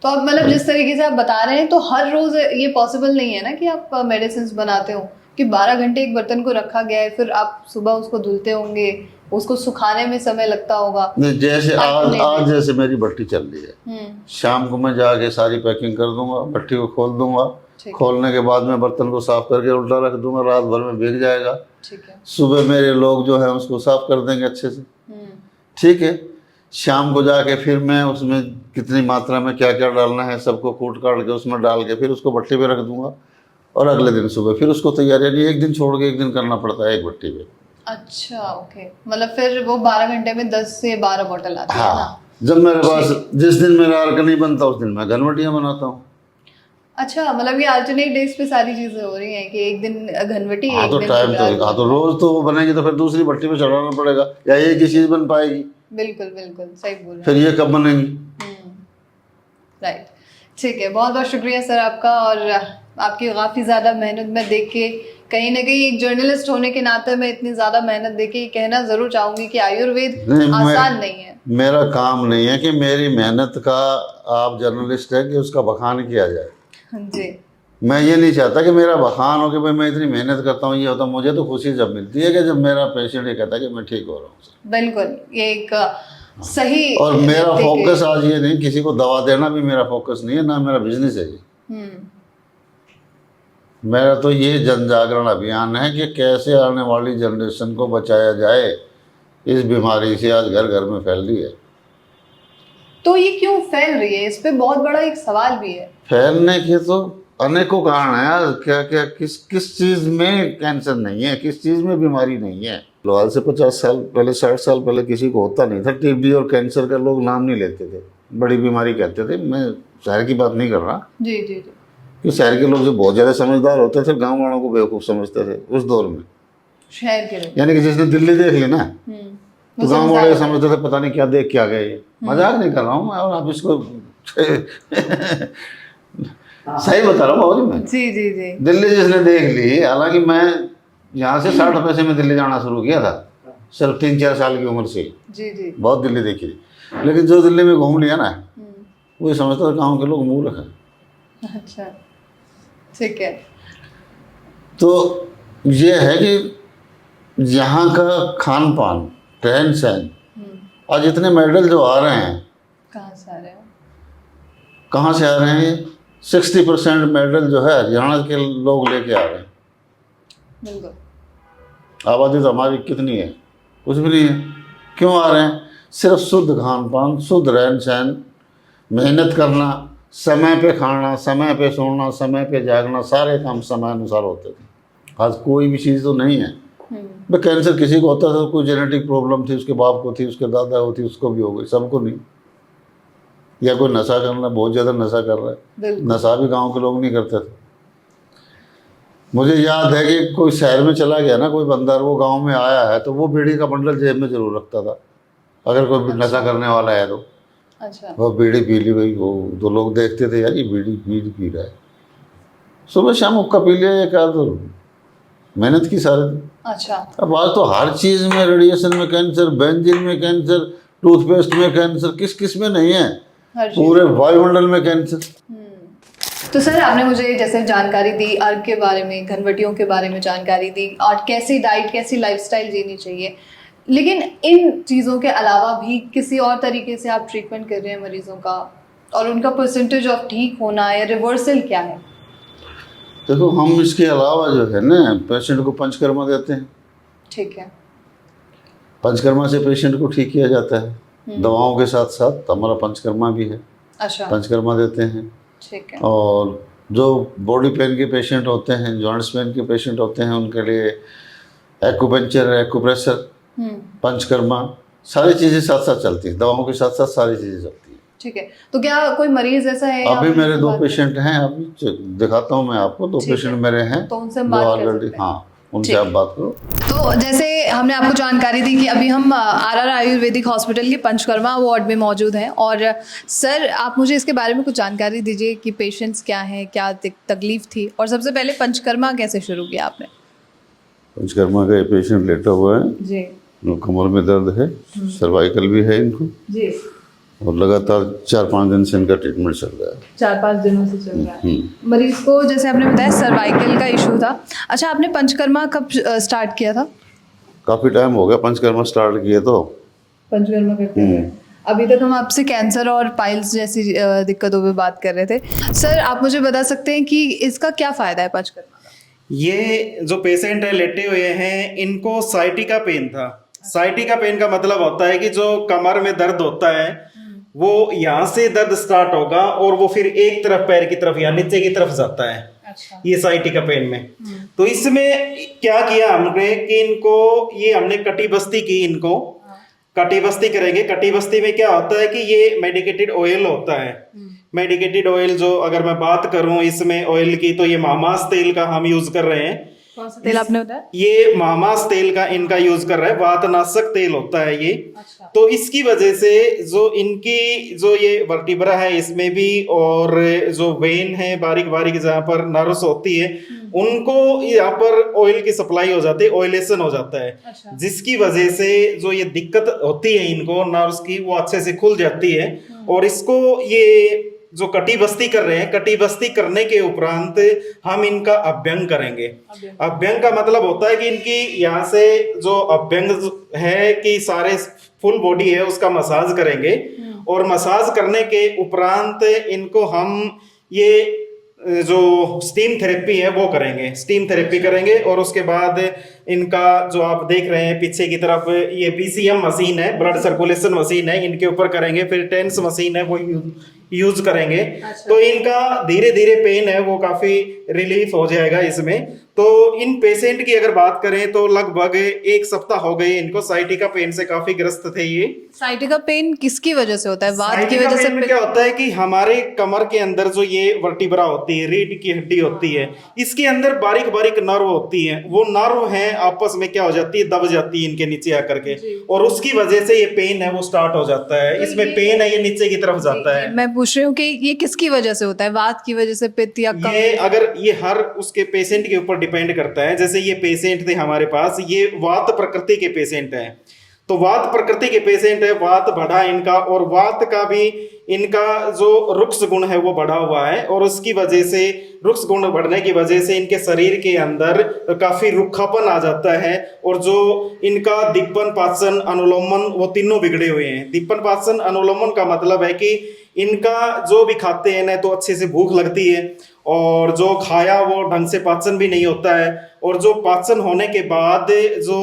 तो अब मतलब जिस तरीके से आप बता रहे हैं, तो हर रोज ये पॉसिबल नहीं है ना कि आप मेडिसिन बनाते हो कि 12 घंटे एक बर्तन को रखा गया है, फिर आप सुबह उसको धुलते होंगे, उसको सुखाने में समय लगता होगा। नहीं, जैसे आज जैसे मेरी भट्टी चल रही है, शाम को मैं जाके सारी पैकिंग कर दूंगा, भट्टी को खोल दूंगा, खोलने के बाद में बर्तन को साफ करके उल्टा रख दूंगा, रात भर में भीग जाएगा। ठीक है। सुबह मेरे लोग जो है उसको साफ कर देंगे अच्छे से। ठीक है। शाम को जाके फिर मैं उसमें कितनी मात्रा में क्या क्या डालना है सबको कूट काट के उसमें डाल के फिर उसको भट्टी पे रख दूंगा, और अगले दिन सुबह फिर उसको तैयार, यानी एक दिन छोड़ के एक दिन करना पड़ता है एक भट्टी पे। अच्छा, ओके। मतलब फिर वो 12 घंटे में 10 से 12 बोतल आती है ना? हाँ, जब मेरे पास जिस दिन मेरा अर्क नहीं बनता उस दिन मैं घनवटियाँ बनाता हूँ। अच्छा, मतलब ये अल्टरनेट डेज पे सारी चीजें हो रही हैं कि एक दिन घनवटी, हाँ तो टाइम तो, हाँ तो रोज तो वो बनेगी तो फिर दूसरी भट्टी पे चढ़ाना पड़ेगा, या एक ही चीज बन पाएगी। बिल्कुल बिल्कुल सही बोल रहे हैं। फिर ये कब बनेंगी? राइट, ठीक है। बहुत बहुत शुक्रिया सर आपका, और आपकी काफ़ी ज़्यादा मेहनत मैं देख के कहीं ना कहीं एक जर्नलिस्ट होने के नाते मैं इतनी ज़्यादा मेहनत देख के कहना ज़रूर चाहूँगी कि आयुर्वेद आसान नहीं है। मेरा काम नहीं है कि मेरी मेहनत का, आप जर्नलिस्ट है कि उसका बखान किया जाए। जी। मैं ये नहीं चाहता कि मेरा बखान हो कि भाई मैं इतनी मेहनत करता हूँ ये होता। मुझे तो खुशी जब मिलती है कि जब मेरा पेशेंट ये कहता है कि मैं ठीक हो रहा हूँ। बिल्कुल, ये एक सही। और मेरा फोकस आज ये नहीं, किसी को दवा देना भी मेरा फोकस नहीं है, ना मेरा बिजनेस है ये। मेरा तो ये जन जागरण अभियान है कि कैसे आने वाली जनरेशन को बचाया जाए इस बीमारी से, आज घर घर में फैल रही है। तो ये क्यों फैल रही है, इस पे बहुत बड़ा एक सवाल भी है। फैलने के तो अनेकों कारण है यार। क्या क्या किस चीज़ में कैंसर नहीं है, किस चीज़ में बीमारी नहीं है। आज से 50 साल पहले, 60 साल पहले किसी को होता नहीं था टीबी और कैंसर का, लोग नाम नहीं लेते थे, बड़ी बीमारी कहते थे। मैं शहर की बात नहीं कर रहा। जी जी जी। कि शहर के लोग जो बहुत ज़्यादा समझदार होते थे, गाँव वालों को बेवकूफ़ समझते थे उस दौर में। शहर के लोग, यानी कि जिसने दिल्ली देख ली ना, तो गाँव वाले समझते थे पता नहीं क्या देख के आ गए ये। मजाक नहीं कर रहा हूँ मैं, और आप इसको सही बता रहा हूँ बाबू जी मैं। जी जी जी। दिल्ली जिसने देख ली, हालांकि मैं यहाँ से 60 पैसे में दिल्ली जाना शुरू किया था, सिर्फ 3-4 साल की उम्र से। जी जी। बहुत दिल्ली देखी थी, लेकिन जो दिल्ली में घूम लिया ना, वही समझता था गाँव के लोग मूर्ख हैं। अच्छा, ठीक है। तो ये है कि यहाँ का खान पान, रहन सहन, आज इतने मेडल जो आ रहे हैं, कहाँ से आ रहे हैं? कहाँ से आ रहे हैं? 60% मेडल जो है हरियाणा के लोग लेके आ रहे हैं। बिल्कुल। आबादी तो हमारी कितनी है? कुछ भी नहीं है। क्यों आ रहे हैं? सिर्फ शुद्ध खान पान, शुद्ध रहन सहन, मेहनत करना, समय पे खाना, समय पे सोना, समय पे जागना, सारे काम समय अनुसार होते थे। आज कोई भी चीज़ तो नहीं है। भाई कैंसर किसी को होता था, कोई जेनेटिक प्रॉब्लम थी, उसके बाप को थी, उसके दादा को थी, उसको भी हो गई, सबको नहीं। या कोई नशा करना, बहुत ज़्यादा नशा कर रहा है, नशा भी गांव के लोग नहीं करते थे। मुझे याद है कि कोई शहर में चला गया ना कोई बंदर, वो गांव में आया है तो वो बीड़ी का बंडल जेब में जरूर रखता था, अगर कोई नशा करने वाला है तो। अच्छा। वो बीड़ी पी ली भाई, वो तो लोग देखते थे यार ये बीड़ी बीड़ी पी रहा है, सुबह शाम हुक्का पी लिया एक आध, मेहनत की सारे दिन। अच्छा। अब आज तो हर चीज़ में रेडिएशन में कैंसर, बेंजीन में कैंसर, टूथपेस्ट में कैंसर, किस किस में नहीं है, हर चीज। पूरे वायुमंडल में कैंसर। तो सर आपने मुझे जैसे जानकारी दी अर्क के बारे में, घनवटियों के बारे में जानकारी दी, और कैसी डाइट कैसी लाइफस्टाइल जीनी चाहिए, लेकिन इन चीज़ों के अलावा भी किसी और तरीके से आप ट्रीटमेंट कर रहे हैं मरीजों का, और उनका परसेंटेज ऑफ ठीक होना या रिवर्सल क्या है? देखो हम इसके अलावा जो है ना पेशेंट को पंचकर्मा देते हैं। ठीक है। पंचकर्मा से पेशेंट को ठीक किया जाता है, दवाओं के साथ साथ हमारा पंचकर्मा भी है। अच्छा। पंचकर्मा देते हैं। ठीक है। और जो बॉडी पेन के पेशेंट होते हैं, जॉइंट्स पेन के पेशेंट होते हैं, उनके लिए एक्यूपंक्चर, एक्यूप्रेशर, पंचकर्मा, सारी चीज़ें साथ साथ चलती हैं, दवाओं के साथ साथ सारी चीज़ें चलती हैं। ठीक है। तो क्या कोई मरीज ऐसा है? अभी आप मेरे जिससे दो बात पेशेंट हैं, अभी दिखाता हूँ मैं आपको, दो ठीक है। पेशेंट मेरे हैं तो उनसे हम जो बात कर ऑलरेडी, सकते हैं। हाँ उनसे ठीक आप बात करो। तो जैसे हमने आपको जानकारी दी कि अभी हम आरआर आयुर्वेदिक हॉस्पिटल के पंचकर्मा वार्ड में मौजूद हैं, और सर आप मुझे इसके बारे में कुछ जानकारी दीजिए कि पेशेंट्स क्या हैं, क्या तकलीफ थी, और सबसे पहले पंचकर्मा कैसे शुरू किया आपने? पंचकर्मा का ये पेशेंट लेटा हुआ है, जी कमर में दर्द है, सर्वाइकल भी है इनको, जी। और लगातार 4-5 दिन से इनका ट्रीटमेंट चल रहा है। 4-5 दिनों से चल रहा है। मरीज को जैसे आपने बताया सर्वाइकल का इशू था। अच्छा, आपने पंचकर्मा कब स्टार्ट किया था? काफ़ी टाइम हो गया पंचकर्मा स्टार्ट किए तो। पंचकर्मा करते हुए अभी तक हम आपसे कैंसर और पाइल्स जैसी दिक्कतों पे बात कर रहे थे। सर आप मुझे बता सकते हैं कि इसका क्या फ़ायदा है पंचकर्मा का? ये जो पेशेंट है लेटे हुए हैं, इनको साइटिका पेन था। साइटिका पेन का मतलब होता है कि जो कमर में दर्द होता है वो यहाँ से दर्द स्टार्ट होगा और वो फिर एक तरफ पैर की तरफ या नीचे की तरफ जाता है। अच्छा। ये साइटिका पेन में तो इसमें क्या किया हमने कि इनको ये हमने कटी बस्ती की, इनको कटी बस्ती करेंगे। कटी बस्ती में क्या होता है कि ये मेडिकेटेड ऑयल होता है। मेडिकेटेड ऑयल जो अगर मैं बात करूं इसमें ऑयल की, तो ये मामास तेल का हम यूज कर रहे हैं। कौन सा तेल आपने बताया? ये मामास तेल का इनका यूज कर रहा है, वातनाशक तेल होता है ये। अच्छा। तो इसकी वजह से जो इनकी जो ये वर्टिब्रा है इसमें भी, और जो वेन है बारीक बारीक जहाँ पर नर्व्स होती है, उनको यहाँ पर ऑयल की सप्लाई हो जाती है, ऑयलेशन हो जाता है। अच्छा। जिसकी वजह से जो ये दिक्कत होती है इनको नर्व्स की, वो अच्छे से खुल जाती है। और इसको ये जो कटी बस्ती कर रहे हैं, कटी बस्ती करने के उपरांत हम इनका अभ्यंग करेंगे। अभ्यंग का मतलब होता है कि इनकी यहाँ से जो अभ्यंग है कि सारे फुल बॉडी है उसका मसाज करेंगे, और मसाज करने के उपरांत इनको हम ये जो स्टीम थेरेपी है वो करेंगे। स्टीम थेरेपी करेंगे और उसके बाद इनका जो आप देख रहे हैं पीछे की तरफ, ये PCM मशीन है, ब्लड सर्कुलेशन मशीन है, इनके ऊपर करेंगे। फिर टेंस मशीन है वो यूज करेंगे। तो इनका धीरे धीरे पेन है वो काफी रिलीफ हो जाएगा इसमें। तो इन पेशेंट की अगर बात करें तो लगभग 1 सप्ताह हो गए इनको साइटिका पेन से काफी ग्रस्त थे ये। साइटिका पेन किसकी वजह से होता है? वात की वजह से? में क्या होता है कि हमारे कमर के अंदर जो ये वर्टिब्रा होती है, रीढ़ की हड्डी होती है, इसके अंदर बारीक बारीक नर्व होती है। वो नर्व है आपस में क्या हो जाती है, दब जाती है इनके नीचे आकर के, और उसकी वजह से ये पेन है वो स्टार्ट हो जाता है। इसमें पेन है ये नीचे की तरफ जाता है। मैं पूछ रही हूँ कि ये किसकी वजह से होता है? वात की वजह से, पित्त या कफ? ये अगर ये हर उसके पेशेंट के ऊपर डिपेंड करता है। जैसे ये पेशेंट थे हमारे पास, ये वात प्रकृति के पेशेंट हैं। तो वात प्रकृति के पेशेंट है, वात बढ़ा इनका, और वात का भी इनका जो रुक्ष गुण है वो बढ़ा हुआ है, और उसकी वजह से रुक्ष गुण बढ़ने की वजह से इनके शरीर के अंदर काफी रुखापन आ जाता है। और जो इनका दीपन पाचन अनुलोमन वो तीनों बिगड़े हुए हैं। दीपन पाचन अनुलोमन का मतलब है कि इनका जो भी खाते हैं ना तो अच्छे से भूख लगती है, और जो खाया वो ढंग से पाचन भी नहीं होता है, और जो पाचन होने के बाद जो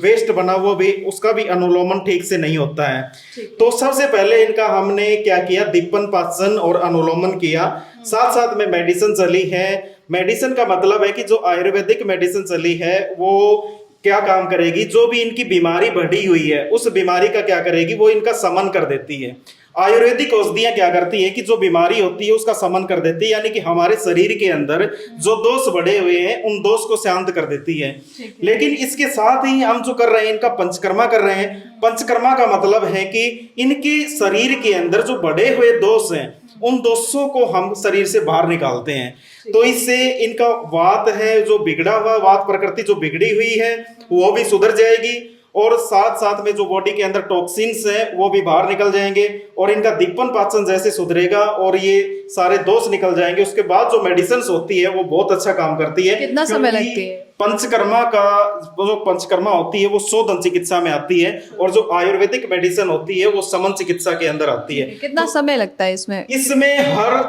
वेस्ट बना वो भी, उसका भी अनुलोमन ठीक से नहीं होता है। तो सबसे पहले इनका हमने क्या किया, दीपन पाचन और अनुलोमन किया। साथ साथ में मेडिसिन चली है। मेडिसिन का मतलब है कि जो आयुर्वेदिक मेडिसिन चली है वो क्या काम करेगी, जो भी इनकी बीमारी बढ़ी हुई है उस बीमारी का क्या करेगी, वो इनका शमन कर देती है। आयुर्वेदिक औषधियां क्या करती है कि जो बीमारी होती है उसका शमन कर देती है, यानी कि हमारे शरीर के अंदर जो दोष बढ़े हुए हैं उन दोष को शांत कर देती है। लेकिन इसके साथ ही हम जो कर रहे हैं इनका पंचकर्मा कर रहे हैं। पंचकर्मा का मतलब है कि इनके शरीर के अंदर जो बढ़े हुए दोष हैं उन दोषों को हम शरीर से बाहर निकालते हैं। तो इससे इनका वात है जो बिगड़ा हुआ, वात प्रकृति जो बिगड़ी हुई है वो भी सुधर जाएगी, और साथ साथ में जो बॉडी के अंदर टॉक्सिन्स हैं वो भी बाहर निकल जाएंगे, और इनका दीपन पाचन जैसे सुधरेगा और ये सारे दोष निकल जाएंगे। उसके बाद जो मेडिसिन होती है वो बहुत अच्छा काम करती है। कितना समय लगती है? पंचकर्मा का जो पंचकर्मा होती है वो शोधन चिकित्सा में आती है, और जो आयुर्वेदिक मेडिसिन होती है वो समन चिकित्सा के अंदर आती है। कितना समय लगता है इसमें? इसमें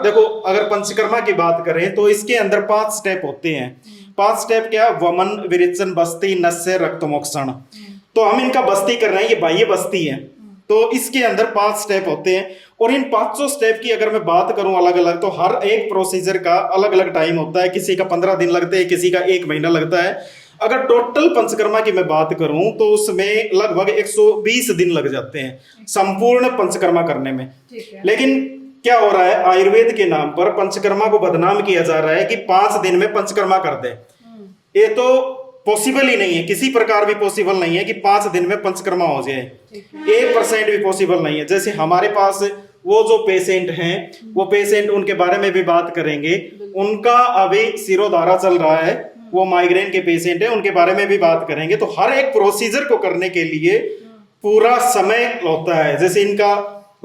देखो अगर पंचकर्मा की बात करें तो इसके अंदर 5 स्टेप होते हैं। 5 स्टेप क्या? वमन, विरेचन, बस्ती, नस्य, रक्तमोक्षण। तो हम इनका बस्ती कर रहे हैं, ये बाह्य बस्ती है, तो इसके अंदर 5 स्टेप होते हैं। और इन 500 स्टेप की अगर मैं बात करूं अलग अलग, तो हर एक प्रोसीजर का अलग अलग टाइम होता है। किसी का 15 दिन लगते हैं, किसी का 1 महीना लगता है। अगर टोटल पंचकर्मा की मैं बात करूं तो उसमें लगभग 120 दिन लग जाते हैं संपूर्ण पंचकर्मा करने में। लेकिन क्या हो रहा है, आयुर्वेद के नाम पर पंचकर्मा को बदनाम किया जा रहा है कि 5 दिन में पंचकर्मा कर दे। ये तो पॉसिबल ही नहीं है, किसी प्रकार भी पॉसिबल नहीं है कि 5 दिन में पंचकर्मा हो जाए। 1% भी पॉसिबल नहीं है। जैसे हमारे पास वो जो पेशेंट हैं, वो पेशेंट उनके बारे में भी बात करेंगे, उनका अभी सिरोधारा चल रहा है, वो माइग्रेन के पेशेंट है, उनके बारे में भी बात करेंगे। तो हर एक प्रोसीजर को करने के लिए पूरा समय होता है। जैसे इनका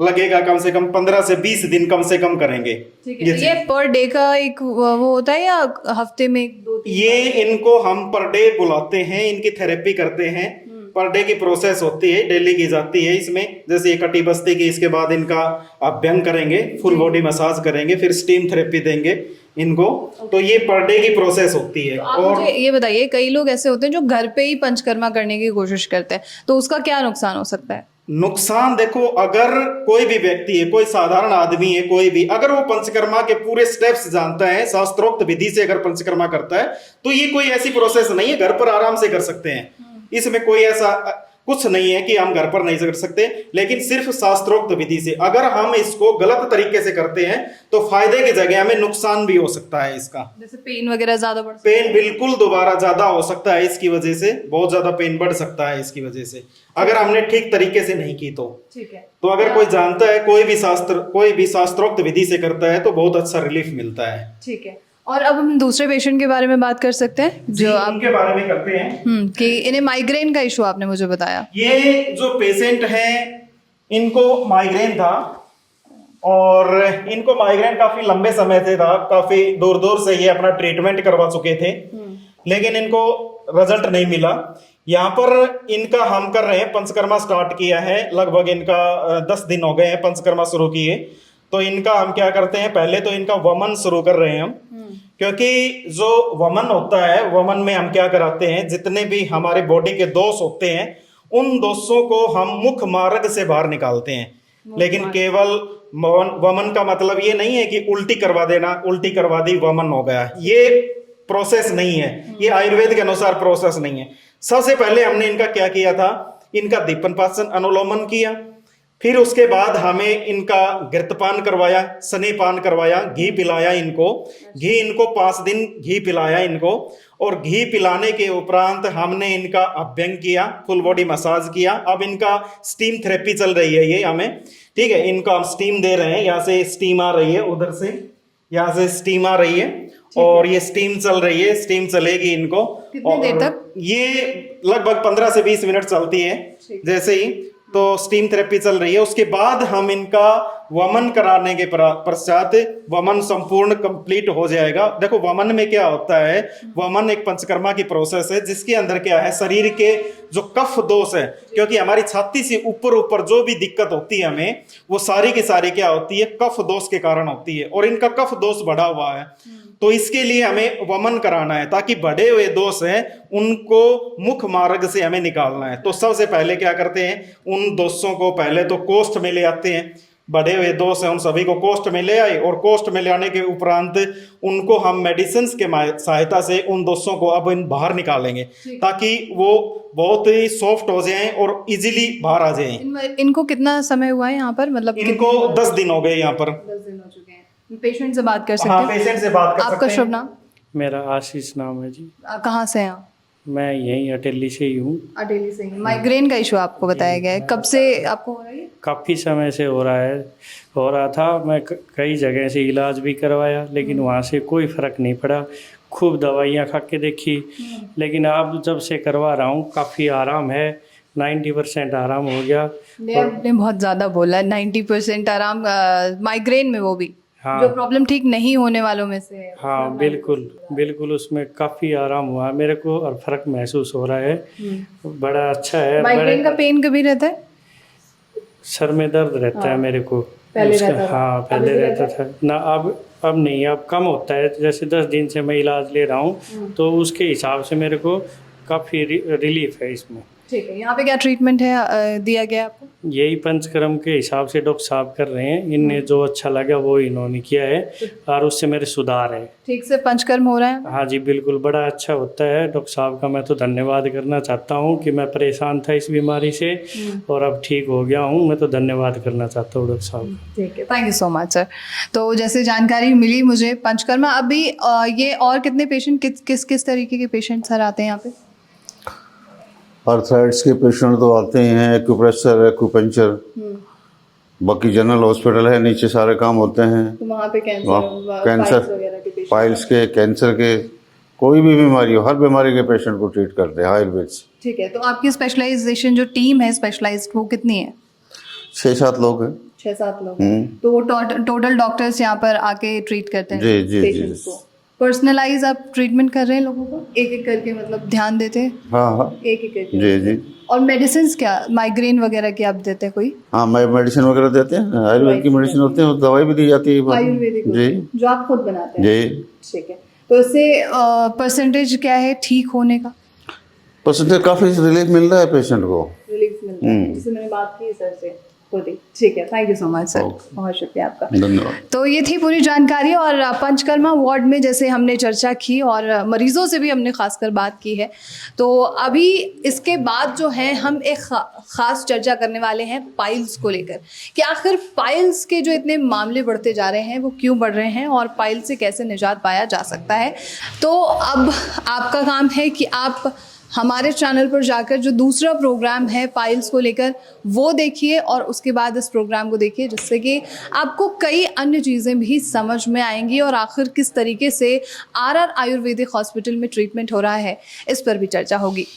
लगेगा कम से कम 15 से 20 दिन कम से कम करेंगे। ये पर डे का एक वो होता है या हफ्ते में 2-3? ये इनको हम पर डे बुलाते हैं, इनकी थेरेपी करते हैं। पर डे की प्रोसेस होती है, डेली की जाती है। इसमें जैसे ये कटी बस्ती की, इसके बाद इनका अभ्यंग करेंगे, फुल बॉडी मसाज करेंगे, फिर स्टीम थेरेपी देंगे इनको। तो ये पर डे की प्रोसेस होती है। और मुझे ये बताइए, कई लोग ऐसे होते हैं जो घर पे ही पंचकर्मा करने की कोशिश करते हैं, तो उसका क्या नुकसान हो सकता है? नुकसान देखो, अगर कोई भी व्यक्ति है, कोई साधारण आदमी है, कोई भी अगर वो पंचकर्मा के पूरे स्टेप्स जानता है, शास्त्रोक्त विधि से अगर पंचकर्मा करता है, तो ये कोई ऐसी प्रोसेस नहीं है, घर पर आराम से कर सकते हैं। इसमें कोई ऐसा कुछ नहीं है कि हम घर पर नहीं कर सकते। लेकिन सिर्फ शास्त्रोक्त विधि से अगर हम इसको गलत तरीके से करते हैं तो फायदे की जगह हमें नुकसान भी हो सकता है इसका। जैसे पेन वगैरह ज्यादा बढ़ पेन बिल्कुल दोबारा ज्यादा हो सकता है इसकी वजह से, बहुत ज्यादा पेन बढ़ सकता है इसकी वजह से, अगर हमने ठीक तरीके से नहीं की तो। ठीक है। तो अगर कोई जानता है, कोई भी शास्त्रोक्त विधि से करता है तो बहुत अच्छा रिलीफ मिलता है। ठीक है। और अब हम दूसरे पेशेंट के बारे में बात कर सकते हैं जो आप उनके बारे में करते हैं। कि इन्हें माइग्रेन का इशू आपने मुझे बताया। ये जो पेशेंट हैं इनको माइग्रेन था, और इनको माइग्रेन काफी लंबे समय से था, काफी दूर दूर से ये अपना ट्रीटमेंट करवा चुके थे, लेकिन इनको रिजल्ट नहीं मिला। यहाँ पर इनका हम कर रहे हैं, पंचकर्मा स्टार्ट किया है, लगभग इनका 10 दिन हो गए हैं पंचकर्मा शुरू किए। तो इनका हम क्या करते हैं, पहले तो इनका वमन शुरू कर रहे हैं हम, क्योंकि जो वमन होता है, वमन में हम क्या कराते हैं, जितने भी हमारे बॉडी के दोष होते हैं उन दोषों को हम मुख मार्ग से बाहर निकालते हैं। लेकिन केवल वमन का मतलब ये नहीं है कि उल्टी करवा देना, उल्टी करवा दी वमन हो गया, ये प्रोसेस नहीं है, ये आयुर्वेद के अनुसार प्रोसेस नहीं है। सबसे पहले हमने इनका क्या किया था, इनका दीपन पाचन अनुलोमन किया, फिर उसके बाद हमें इनका घृतपान करवाया, स्नेहपान करवाया, घी पिलाया इनको, घी इनको 5 दिन घी पिलाया इनको, और घी पिलाने के उपरांत हमने इनका अभ्यंग किया, फुल बॉडी मसाज किया। अब इनका स्टीम थेरेपी चल रही है ये हमें, ठीक है, इनको हम स्टीम दे रहे हैं, यहाँ से स्टीम आ रही है, उधर से यहाँ से स्टीम आ रही है, और ये स्टीम चल रही है, स्टीम चलेगी इनको। कितनी देर तक? ये लगभग 15 से 20 मिनट चलती है। जैसे ही तो स्टीम थेरेपी चल रही है, उसके बाद हम इनका वमन कराने के पश्चात वमन संपूर्ण कंप्लीट हो जाएगा। देखो वमन में क्या होता है, वमन एक पंचकर्मा की प्रोसेस है जिसके अंदर क्या है, शरीर के जो कफ दोष है, क्योंकि हमारी छाती से ऊपर ऊपर जो भी दिक्कत होती है हमें, वो सारी की सारी क्या होती है, कफ दोष के कारण होती है, और इनका कफ दोष बढ़ा हुआ है। तो इसके लिए हमें वमन कराना है, ताकि बढ़े हुए दोष हैं उनको मुख मार्ग से हमें निकालना है। तो सबसे पहले क्या करते हैं, उन दोषों को पहले तो कोष्ठ में ले आते हैं, बढ़े हुए दोष हैं उन सभी को कोस्ट में ले आए, और कोस्ट में ले आने के उपरांत उनको हम मेडिसिन के सहायता से उन दोषों को अब बाहर निकालेंगे, ताकि वो बहुत ही सॉफ्ट हो जाएं और इजीली बाहर आ जाएं। इनको कितना समय हुआ है यहाँ पर, मतलब इनको 10 दिन हो गए यहाँ पर। 10 दिन हो चुके हैं। पेशेंट से बात कर सकते हाँ, हैं? पेशेंट से बात कर आपका सकते शुभ हैं। नाम? मेरा आशीष नाम है जी। कहाँ से हैं आप? मैं यहीं अटेली से ही हूँ। अटेली से ही। माइग्रेन का इशू आपको बताया गया है, कब से आपको हो रही है? काफ़ी समय से हो रहा था। मैं कई जगह से इलाज भी करवाया, लेकिन वहाँ से कोई फ़र्क नहीं पड़ा। खूब दवाइयाँ खा के देखी, लेकिन अब जब से करवा रहा हूँ काफ़ी आराम है। 90% आराम हो गया। आपने बहुत ज़्यादा बोला है, 90% आराम माइग्रेन में, वो भी हाँ। जो प्रॉब्लम ठीक नहीं होने वालों में से है। हाँ बिल्कुल उसमें काफ़ी आराम हुआ मेरे को और फ़र्क महसूस हो रहा है। बड़ा अच्छा है। माइग्रेन का पेन कभी रहता है? सर में दर्द रहता है मेरे को। पहले रहता था? हाँ पहले रहता था ना, अब नहीं, अब कम होता है। जैसे 10 दिन से मैं इलाज ले रहा हूँ, तो उसके हिसाब से मेरे को काफ़ी रिलीफ है इसमें। ठीक है। यहाँ पे क्या ट्रीटमेंट है दिया गया आपको? यही पंचकर्म के हिसाब से डॉक्टर साहब कर रहे हैं। इनने जो अच्छा लगा वो इन्होंने किया है, और उससे मेरे सुधार है। ठीक से पंचकर्म हो रहा है? हाँ जी बिल्कुल, बड़ा अच्छा होता है। डॉक्टर साहब का मैं तो धन्यवाद करना चाहता हूँ कि मैं परेशान था इस बीमारी से और अब ठीक हो गया हूँ। मैं तो धन्यवाद करना चाहता हूँ डॉक्टर साहब। ठीक है, thank you so much sir. तो जैसे जानकारी मिली मुझे पंचकर्मा, अभी ये और कितने पेशेंट, किस तरीके के पेशेंट सर आते हैं यहाँ पे? आर्थराइड्स के पेशेंट तो आते ही हैं, एक्यूप्रेशर, एक्यूपंक्चर, बाकी जनरल हॉस्पिटल है, नीचे सारे काम होते हैं। तो वहाँ पे कैंसर, पाइल्स के, कैंसर के, कोई भी बीमारी हो, हर बीमारी के पेशेंट को ट्रीट करते हैं आयुर्वेद से। ठीक है। तो आपकी स्पेशलाइजेशन जो टीम है स्पेशलाइज्ड, वो कितनी है? 6-7 लोग हैं। 6-7 लोग। तो वो टोटल डॉक्टर्स यहाँ पर आके ट्रीट करते हैं जी। पेशेंट्स को? पर्सनलाइज आप ट्रीटमेंट कर रहे हैं लोगों को, एक एक करके, मतलब ध्यान देते हैं? हाँ एक एक करके। जी। और मेडिसिन क्या, माइग्रेन वगैरह की आप देते हैं कोई? हाँ, मेडिसिन वगैरह देते हैं, आयुर्वेद की मेडिसिन होती है, दवाई भी दी जाती है आयुर्वेदिक जी, जो आप खुद बनाते हैं? जी। ठीक है। तो इससे परसेंटेज क्या है ठीक होने का? परसेंटेज काफ़ी रिलीफ मिल रहा है पेशेंट को। रिलीफ मिलता है, जिससे मैंने बात की सर से खुद ही। ठीक है, thank you so much sir, बहुत शुक्रिया आपका, धन्यवाद। तो ये थी पूरी जानकारी। और पंचकर्मा वार्ड में जैसे हमने चर्चा की और मरीजों से भी हमने खासकर बात की है, तो अभी इसके बाद जो है हम एक ख़ास चर्चा करने वाले हैं पाइल्स को लेकर, कि आखिर पाइल्स के जो इतने मामले बढ़ते जा रहे हैं वो क्यों बढ़ रहे हैं और पाइल्स से कैसे निजात पाया जा सकता है। तो अब आपका काम है कि आप हमारे चैनल पर जाकर जो दूसरा प्रोग्राम है पाइल्स को लेकर वो देखिए और उसके बाद इस प्रोग्राम को देखिए, जिससे कि आपको कई अन्य चीज़ें भी समझ में आएंगी और आखिर किस तरीके से आरआर आयुर्वेदिक हॉस्पिटल में ट्रीटमेंट हो रहा है इस पर भी चर्चा होगी।